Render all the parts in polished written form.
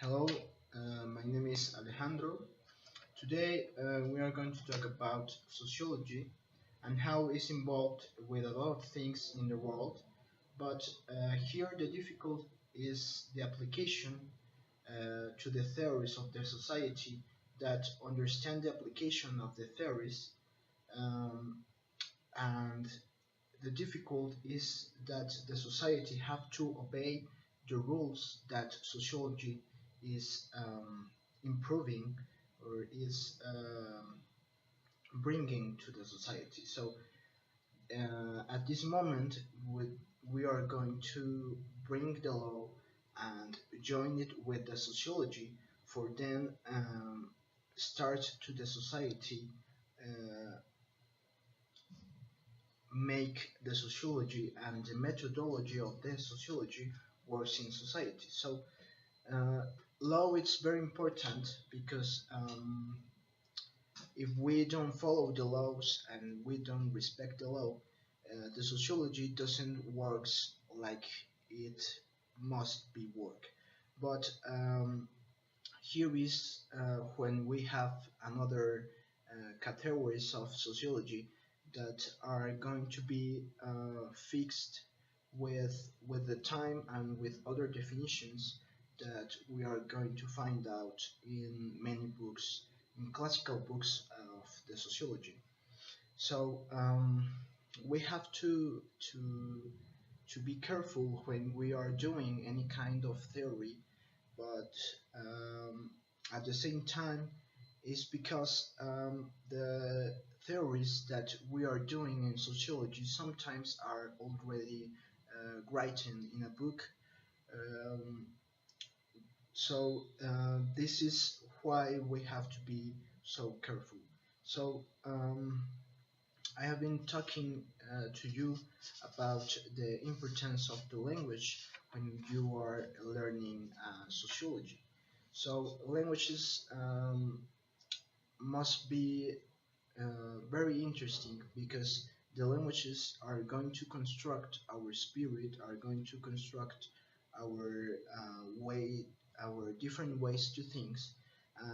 Hello, my name is Alejandro. Today we are going to talk about sociology and how it's involved with a lot of things in the world. But here the difficult is the application to the theories of the society that understand the application of the theories, um, and the difficult is that the society have to obey the rules that sociology is improving or is bringing to the society. So at this moment, we, we are going to bring the law and join it with the sociology for then start to the society uh, make the sociology and the methodology of the sociology works in society. So uh, law is very important because if we don't follow the laws and we don't respect the law, the sociology doesn't works like it must be work. But here is when we have another categories of sociology that are going to be fixed with the time and with other definitions that we are going to find out in many books, in classical books of the sociology. So we have to be careful when we are doing any kind of theory, but at the same time, it's because the theories that we are doing in sociology sometimes are already written in a book. Um, so this is why we have to be so careful. So I have been talking to you about the importance of the language when you are learning sociology. So languages must be very interesting because the languages are going to construct our spirit, are going to construct our way, our different ways to things,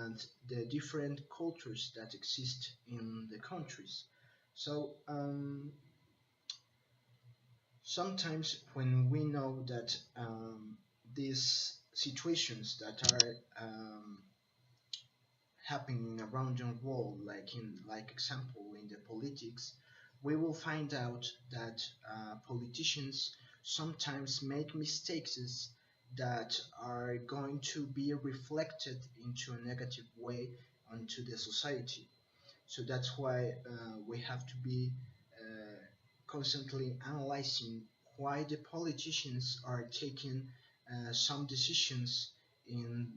and the different cultures that exist in the countries. So sometimes when we know that these situations that are happening around the world, like example in the politics, we will find out that politicians sometimes make mistakes that are going to be reflected into a negative way onto the society. So that's why we have to be constantly analyzing why the politicians are taking some decisions in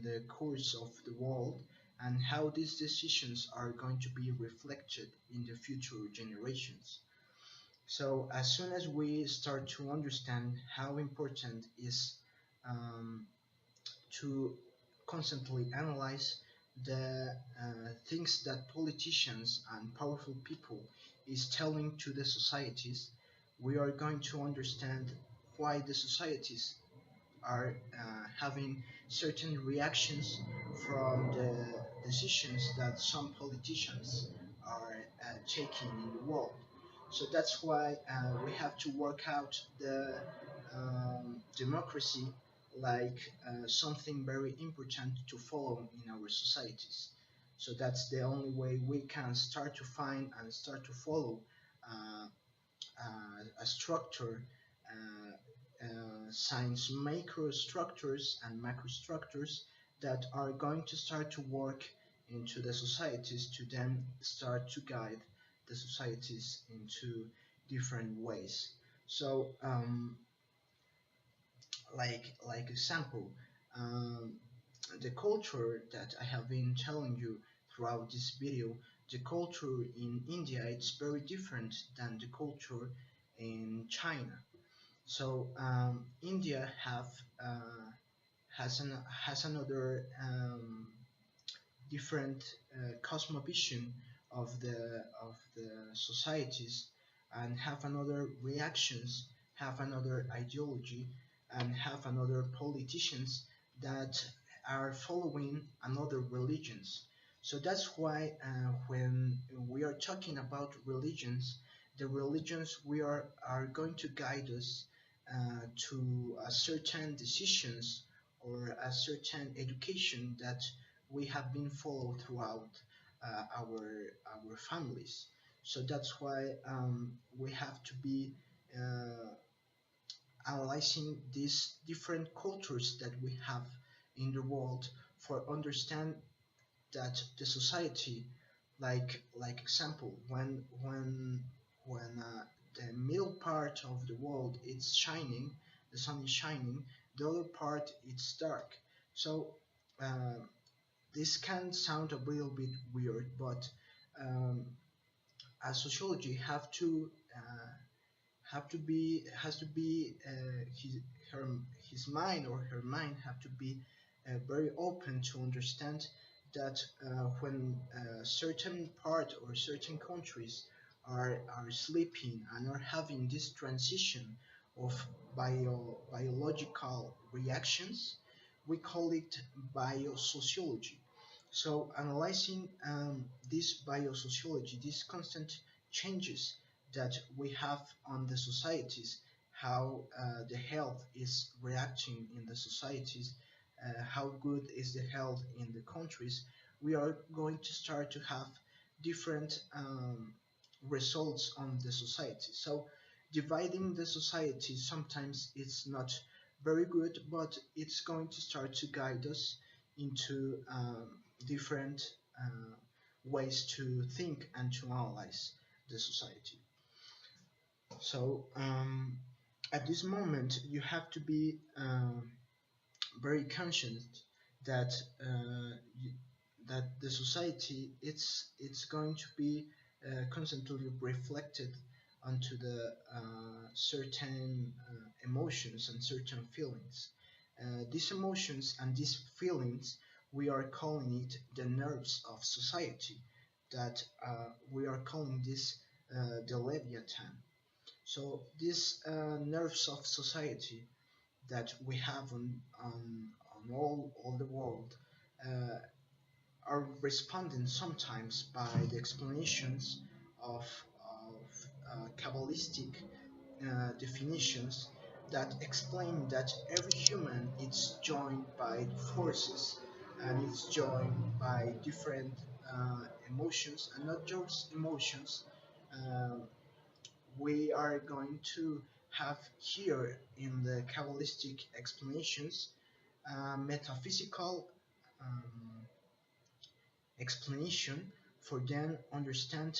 the course of the world, and how these decisions are going to be reflected in the future generations. So as soon as we start to understand how important is um, to constantly analyze the things that politicians and powerful people is telling to the societies, we are going to understand why the societies are having certain reactions from the decisions that some politicians are taking in the world. So that's why we have to work out the democracy like something very important to follow in our societies. So that's the only way we can start to find and start to follow uh, a structure, science microstructures and macrostructures that are going to start to work into the societies to then start to guide the societies into different ways. So, like example, um, the culture that I have been telling you throughout this video, the culture in India, it's very different than the culture in China. So India has another different cosmovision of the societies, and have another reactions, have another ideology, and have another politicians that are following another religions. So that's why when we are talking about religions, the religions are going to guide us to a certain decisions or a certain education that we have been followed throughout our families. So that's why we have to be uh, analyzing these different cultures that we have in the world for understand that the society, like example, when the middle part of the world is shining, the sun is shining, the other part it's dark. So uh, this can sound a little bit weird, but um, as sociology have to be has to be her his mind or her mind have to be very open to understand that when certain part or certain countries are sleeping and are having this transition of biological reactions, we call it biosociology. So analyzing this biosociology, these constant changes that we have on the societies, how the health is reacting in the societies, how good is the health in the countries, we are going to start to have different results on the society. So dividing the society sometimes it's not very good, but it's going to start to guide us into different ways to think and to analyze the society. So at this moment, you have to be very conscious that you, that the society it's going to be constantly reflected onto the certain emotions and certain feelings. These emotions and these feelings, we are calling it the nerves of society. That we are calling this the Leviathan. So these nerves of society that we have on all the world uh, are responding sometimes by the explanations of Kabbalistic definitions that explain that every human is joined by forces and it's joined by different emotions and not just emotions. Um we are going to have here in the Kabbalistic explanations metaphysical um, explanation for then understand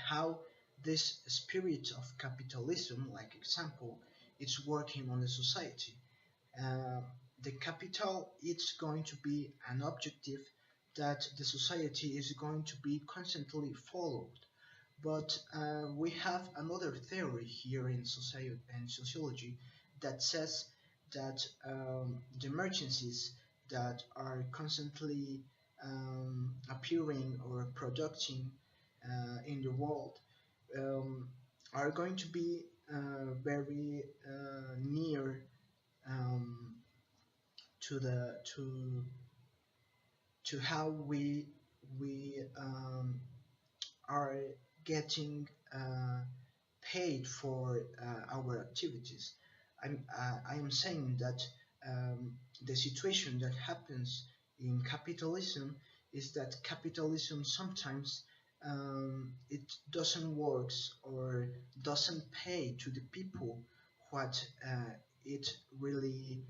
how this spirit of capitalism, like example, it's working on the society. Uh, the capital it's going to be an objective that the society is going to be constantly followed, but we have another theory here in society and sociology that says that the emergencies that are constantly appearing or producing in the world um, are going to be very near um, to the to how we are getting paid for our activities. I am saying that the situation that happens in capitalism is that capitalism sometimes it doesn't works or doesn't pay to the people what it really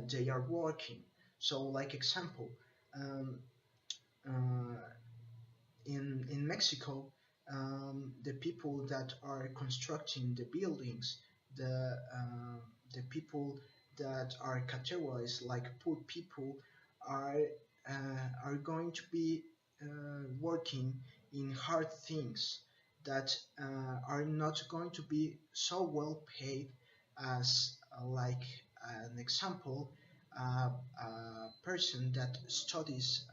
they are working. So, like example, um, uh, in Mexico, the people that are constructing the buildings, the people that are categorized like poor people, are are going to be working in hard things that are not going to be so well paid as like an example, a person that studies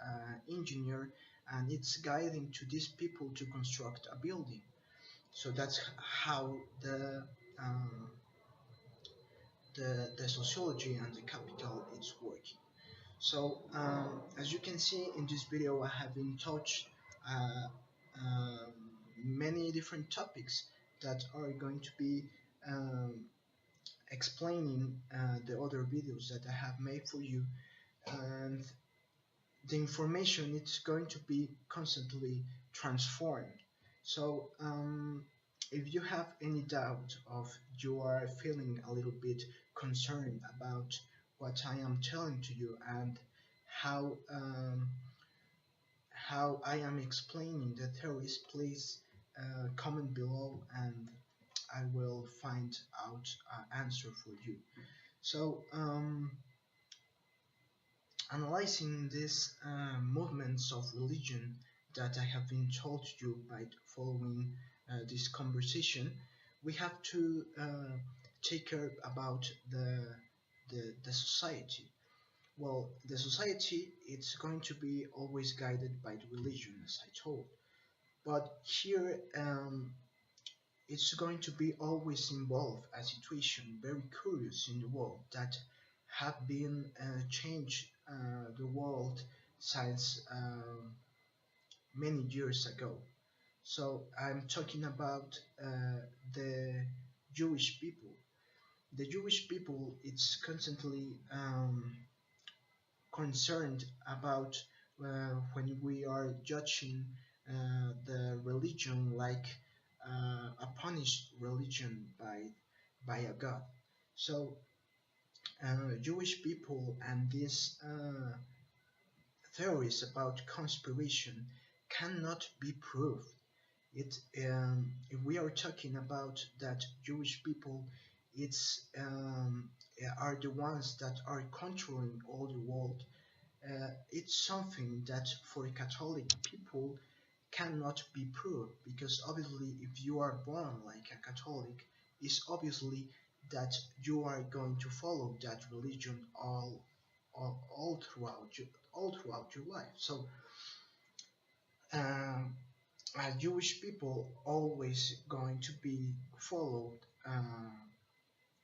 engineer and it's guiding to these people to construct a building. So that's how the sociology and the capital is working. So as you can see in this video, I have been touched uh, um, many different topics that are going to be um, explaining the other videos that I have made for you, and the information it's going to be constantly transformed. So if you have any doubt of you are feeling a little bit concerned about what I am telling to you and how how I am explaining the theories, please comment below and I will find out an answer for you. So analyzing these movements of religion that I have been told you by following this conversation, we have to take care about the society. Well, the society it's going to be always guided by the religion, as I told. But here it's going to be always involved a situation very curious in the world that have been changed the world since many years ago. So I'm talking about the Jewish people. The Jewish people it's constantly concerned about when we are judging the religion like a punished religion by a god. So Jewish people and these theories about conspiration cannot be proved. It if we are talking about that Jewish people, it's are the ones that are controlling all the world. It's something that for Catholic people cannot be proved because obviously if you are born like a Catholic, it's obviously that you are going to follow that religion all throughout your life. So um, Jewish people always going to be followed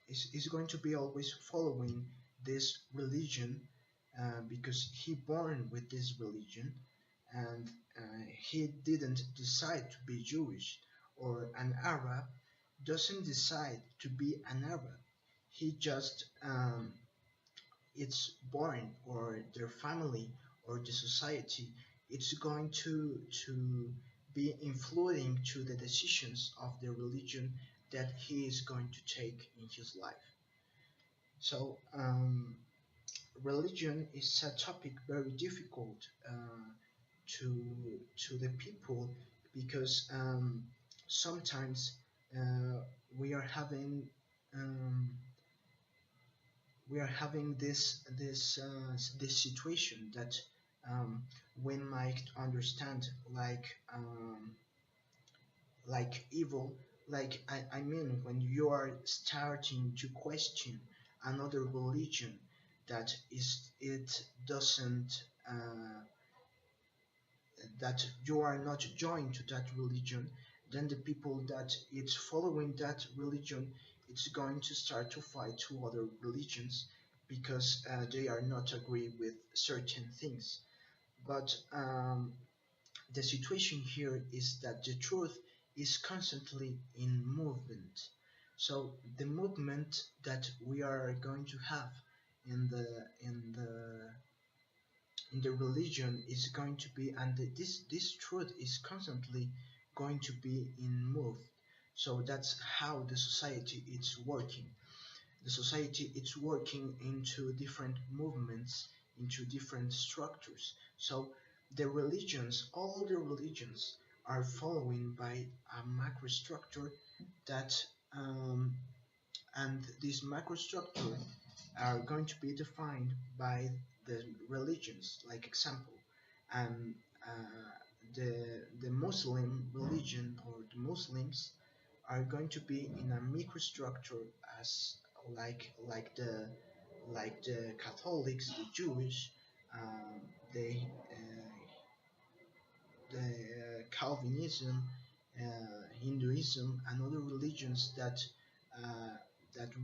is going to be always following this religion because he born with this religion and he didn't decide to be Jewish, or an Arab doesn't decide to be an Arab. He just it's born, or their family or the society it's going to be influencing to the decisions of the religion that he is going to take in his life. So religion is a topic very difficult to the people because sometimes uh, we are having um, this situation that we might understand like evil. Like I mean, when you are starting to question another religion that is it doesn't that you are not joined to that religion, then the people that it's following that religion, it's going to start to fight to other religions because they are not agree with certain things. But the situation here is that the truth is constantly in movement. So the movement that we are going to have in the religion is going to be, and this truth is constantly going to be in move. So that's how the society is working. The society it's working into different movements, into different structures. So the religions, all the religions are following by a macro structure that and this macrostructure are going to be defined by the religions. Like example, um, uh, the Muslim religion or the Muslims are going to be in a microstructure as like the Catholics, the Jewish, um, the Calvinism, Hinduism, and other religions that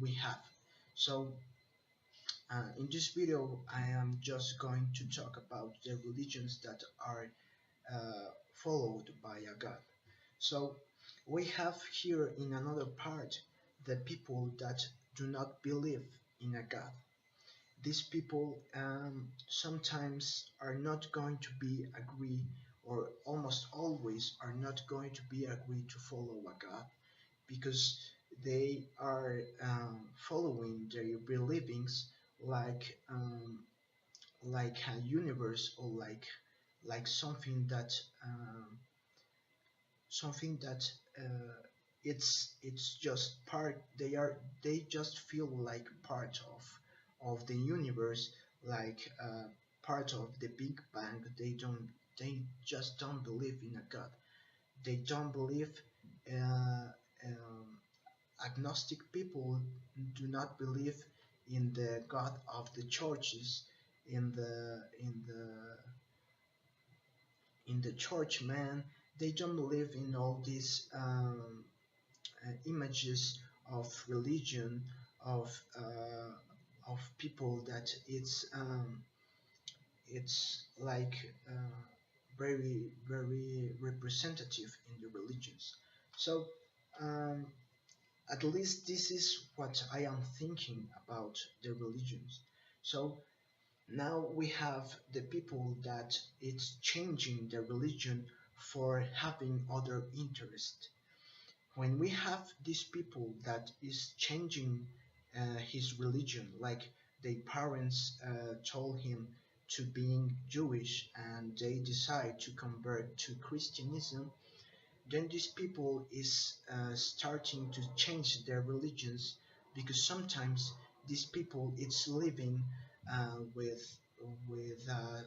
we have. So In this video, I am just going to talk about the religions that are followed by a God. So we have here in another part the people that do not believe in a God. These people sometimes are not going to be agree, or almost always are not going to be agree to follow a God, because they are following their beliefs like like a universe, or like something that uh, it's just part. They just feel like part of the universe, like part of the Big Bang. They just don't believe in a God. They don't believe. Uh, um, Agnostic people do not believe in the God of the churches, in the church man. They don't believe in all these images of religion, of people that it's like very representative in the religions. So um, at least this is what I am thinking about the religions. So now we have the people that it's changing the religion for having other interest. When we have these people that is changing his religion, like their parents told him to being Jewish and they decide to convert to Christianism, then these people is starting to change their religions, because sometimes these people it's living with a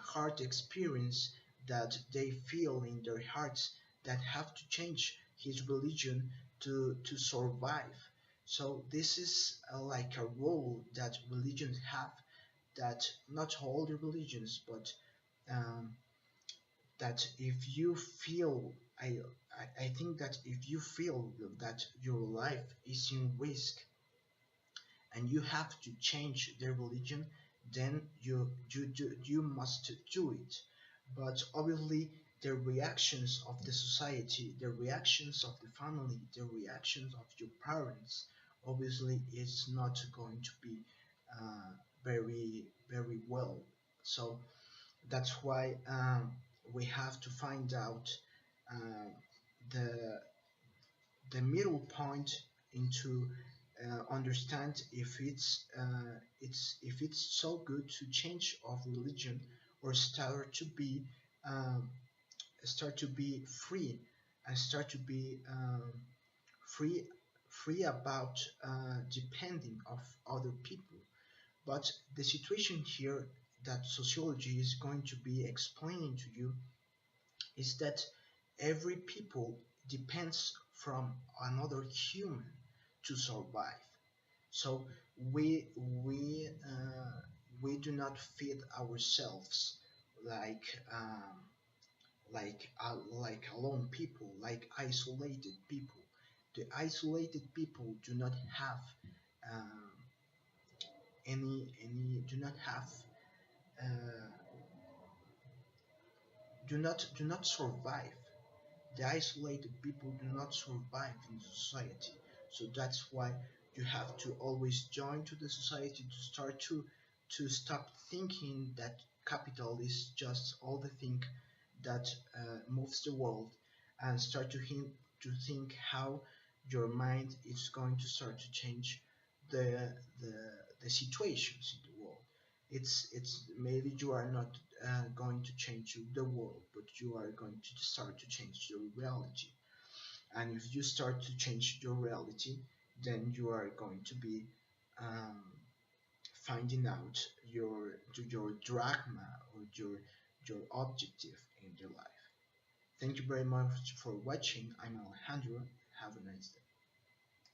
hard experience that they feel in their hearts, that have to change his religion to survive. So this is like a role that religions have, that not all the religions, but um, that if you feel I think that if you feel that your life is in risk and you have to change the religion, then you must do it. But obviously the reactions of the society, the reactions of the family, the reactions of your parents, obviously is not going to be uh, very well. So that's why we have to find out uh, the middle point into understand if it's so good to change of religion, or um, start to be free, and start to be free about depending of other people. But the situation here that sociology is going to be explaining to you is that every people depends from another human to survive. So we do not feed ourselves like like alone people, like isolated people. The isolated people do not have um, any do not have uh, do not survive. The isolated people do not survive in society. So that's why you have to always join to the society, to start to stop thinking that capital is just all the thing that moves the world, and start to think how your mind is going to start to change the the, the situations in the world. It's maybe you are not going to change the world, but you are going to start to change your reality. And if you start to change your reality, then you are going to be um, finding out your drachma, or your objective in your life. Thank you very much for watching. I'm Alejandro. Have a nice day.